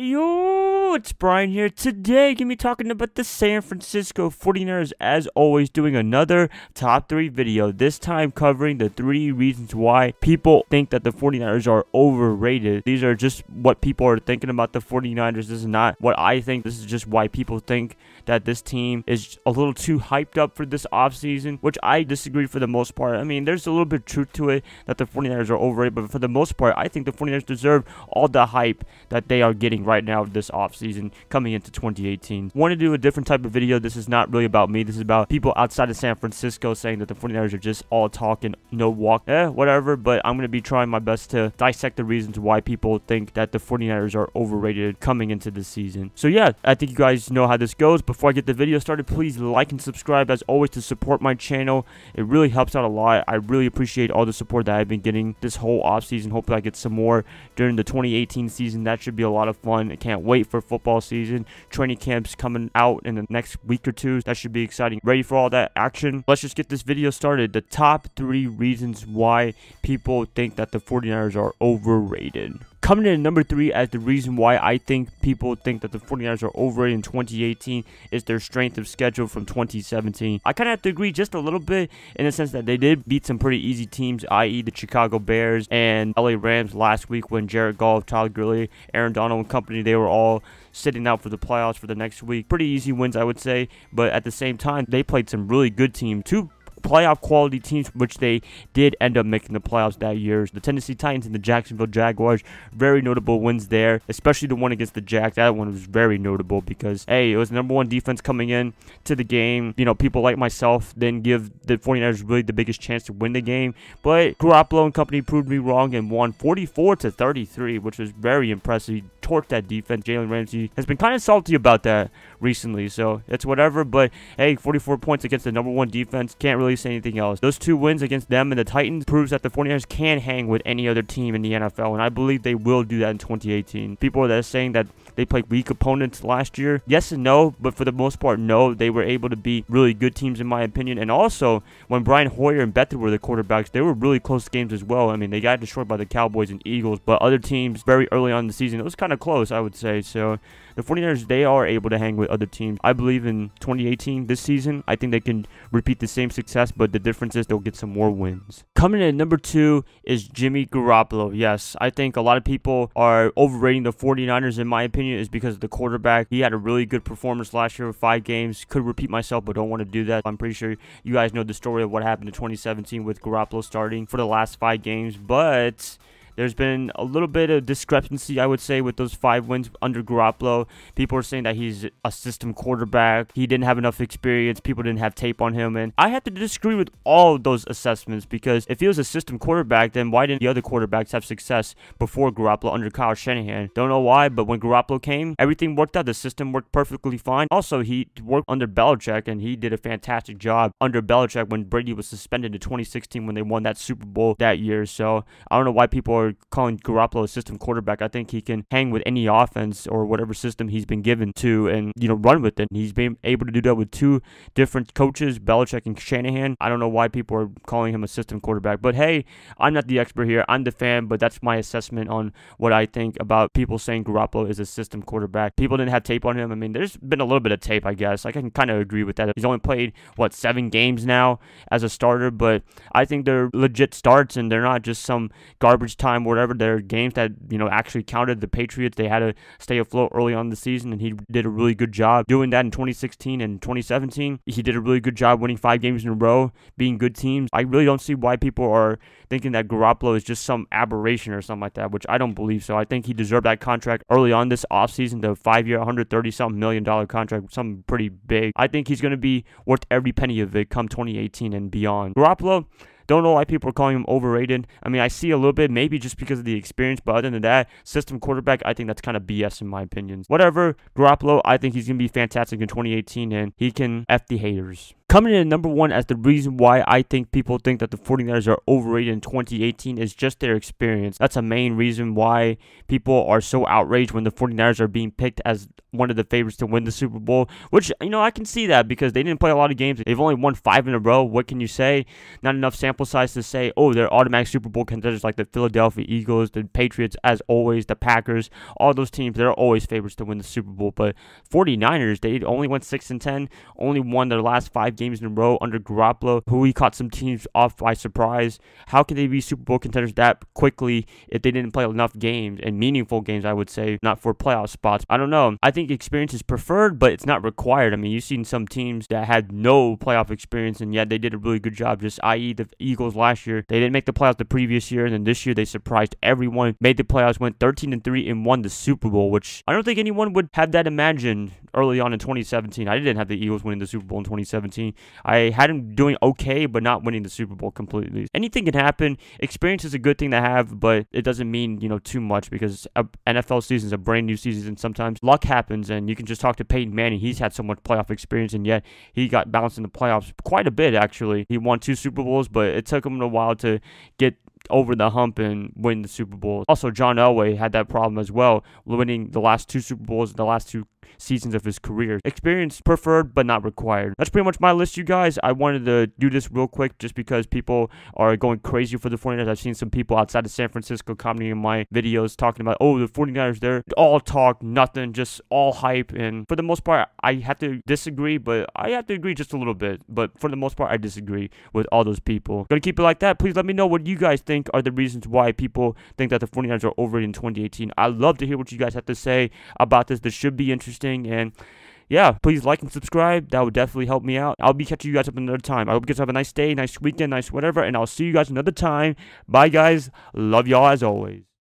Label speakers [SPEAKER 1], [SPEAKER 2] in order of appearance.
[SPEAKER 1] Yo, it's Brian here. Today, gonna be talking about the San Francisco 49ers, as always, doing another top 3 video. This time covering the 3 reasons why people think that the 49ers are overrated. These are just what people are thinking about the 49ers. This is not what I think. This is just why people think that this team is a little too hyped up for this offseason, which I disagree for the most part. I mean, there's a little bit of truth to it that the 49ers are overrated, but for the most part, I think the 49ers deserve all the hype that they are getting right now this offseason coming into 2018. Want to do a different type of video. This is not really about me. This is about people outside of San Francisco saying that the 49ers are just all talk and no walk. Whatever, but I'm going to be trying my best to dissect the reasons why people think that the 49ers are overrated coming into this season. So yeah, I think you guys know how this goes. Before I get the video started, please like and subscribe as always to support my channel. It really helps out a lot. I really appreciate all the support that I've been getting this whole offseason. Hopefully I get some more during the 2018 season. That should be a lot of fun. I can't wait for football season. Training camps coming out in the next week or two. That should be exciting. Ready for all that action? Let's just get this video started. The top 3 reasons why people think that the 49ers are overrated. Coming in at number 3 as the reason why I think people think that the 49ers are overrated in 2018 is their strength of schedule from 2017. I kind of have to agree just a little bit in the sense that they did beat some pretty easy teams, i.e. the Chicago Bears and LA Rams last week when Jared Goff, Todd Gurley, Aaron Donald and company, they were all sitting out for the playoffs for the next week. Pretty easy wins, I would say, but at the same time, they played some really good teams. 2 playoff quality teams, which they did end up making the playoffs that year. The Tennessee Titans and the Jacksonville Jaguars, very notable wins there, especially the one against the Jags. That one was very notable because, hey, it was the #1 defense coming in to the game. You know, people like myself didn't give the 49ers really the biggest chance to win the game, but Garoppolo and company proved me wrong and won 44-33, which was very impressive. He torched that defense. Jalen Ramsey has been kind of salty about that recently, so it's whatever, but hey, 44 points against the #1 defense, can't really say anything else. Those 2 wins against them and the Titans proves that the 49ers can hang with any other team in the NFL, and I believe they will do that in 2018. People that are saying that they played weak opponents last year, yes and no, but for the most part, no. They were able to beat really good teams in my opinion, and also when Brian Hoyer and Beathard were the quarterbacks, they were really close games as well. I mean, they got destroyed by the Cowboys and Eagles, but other teams very early on in the season, it was kind of close, I would say. So the 49ers, they are able to hang with other teams. I believe in 2018, this season, I think they can repeat the same success, but the difference is they'll get some more wins. Coming in at number 2 is Jimmy Garoppolo. Yes, I think a lot of people are overrating the 49ers, in my opinion, is because of the quarterback. He had a really good performance last year with 5 games. Could repeat myself, but don't want to do that. I'm pretty sure you guys know the story of what happened in 2017 with Garoppolo starting for the last 5 games, but there's been a little bit of discrepancy, I would say, with those 5 wins under Garoppolo. People are saying that he's a system quarterback. He didn't have enough experience. People didn't have tape on him. And I have to disagree with all of those assessments because if he was a system quarterback, then why didn't the other quarterbacks have success before Garoppolo under Kyle Shanahan? Don't know why, but when Garoppolo came, everything worked out. The system worked perfectly fine. Also, he worked under Belichick, and he did a fantastic job under Belichick when Brady was suspended in 2016 when they won that Super Bowl that year. So I don't know why people are calling Garoppolo a system quarterback. I think he can hang with any offense or whatever system he's been given to and, you know, run with it. He's been able to do that with 2 different coaches, Belichick and Shanahan. I don't know why people are calling him a system quarterback, but hey, I'm not the expert here. I'm the fan, but that's my assessment on what I think about people saying Garoppolo is a system quarterback. People didn't have tape on him. I mean, there's been a little bit of tape, I guess. I can kind of agree with that. He's only played, what, 7 games now as a starter, but I think they're legit starts and they're not just some garbage time or whatever. They're games that, you know, actually counted. The Patriots, they had to stay afloat early on in the season, and he did a really good job doing that in 2016 and 2017. He did a really good job winning 5 games in a row, being good teams. I really don't see why people are thinking that Garoppolo is just some aberration or something like that, which I don't believe so. I think he deserved that contract early on this offseason, the 5-year, $130-something million contract, something pretty big. I think he's going to be worth every penny of it come 2018 and beyond. Garoppolo, don't know why people are calling him overrated. I mean, I see a little bit, maybe just because of the experience, but other than that, system quarterback, I think that's kind of BS in my opinion. Whatever, Garoppolo, I think he's going to be fantastic in 2018, and he can F the haters. Coming in at number 1 as the reason why I think people think that the 49ers are overrated in 2018 is just their experience. That's a main reason why people are so outraged when the 49ers are being picked as one of the favorites to win the Super Bowl, which, I can see that because they didn't play a lot of games. They've only won 5 in a row. What can you say? Not enough sample size to say, oh, they're automatic Super Bowl contenders like the Philadelphia Eagles, the Patriots, as always, the Packers, all those teams, they're always favorites to win the Super Bowl. But 49ers, they only went 6-10, only won their last 5 games in a row under Garoppolo, who he caught some teams off by surprise. How can they be Super Bowl contenders that quickly if they didn't play enough games, and meaningful games, I would say, not for playoff spots? I don't know. I think experience is preferred, but it's not required. I mean, you've seen some teams that had no playoff experience, and yet they did a really good job, just i.e. the Eagles last year. They didn't make the playoffs the previous year, and then this year they surprised everyone, made the playoffs, went 13-3, and won the Super Bowl, which I don't think anyone would have that imagined early on in 2017. I didn't have the Eagles winning the Super Bowl in 2017. I had them doing okay, but not winning the Super Bowl completely. Anything can happen. Experience is a good thing to have, but it doesn't mean, too much, because a NFL season is a brand new season, and sometimes luck happens, and you can just talk to Peyton Manning. He's had so much playoff experience, and yet he got bounced in the playoffs quite a bit, actually. He won 2 Super Bowls, but it took him a while to get over the hump and win the Super Bowl. Also, John Elway had that problem as well, winning the last 2 Super Bowls in the last 2 seasons of his career. Experience preferred, but not required. That's pretty much my list, you guys. I wanted to do this real quick just because people are going crazy for the 49ers. I've seen some people outside of San Francisco commenting in my videos talking about, oh, the 49ers, they're all talk, nothing, just all hype. And for the most part, I have to disagree, but I have to agree just a little bit. But for the most part, I disagree with all those people. Gonna keep it like that. Please let me know what you guys think are the reasons why people think that the 49ers are overrated in 2018. I'd love to hear what you guys have to say about this. This should be interesting. And yeah, please like and subscribe. That would definitely help me out. I'll be catching you guys up another time. I hope you guys have a nice day, nice weekend, nice whatever, and I'll see you guys another time. Bye, guys. Love y'all as always.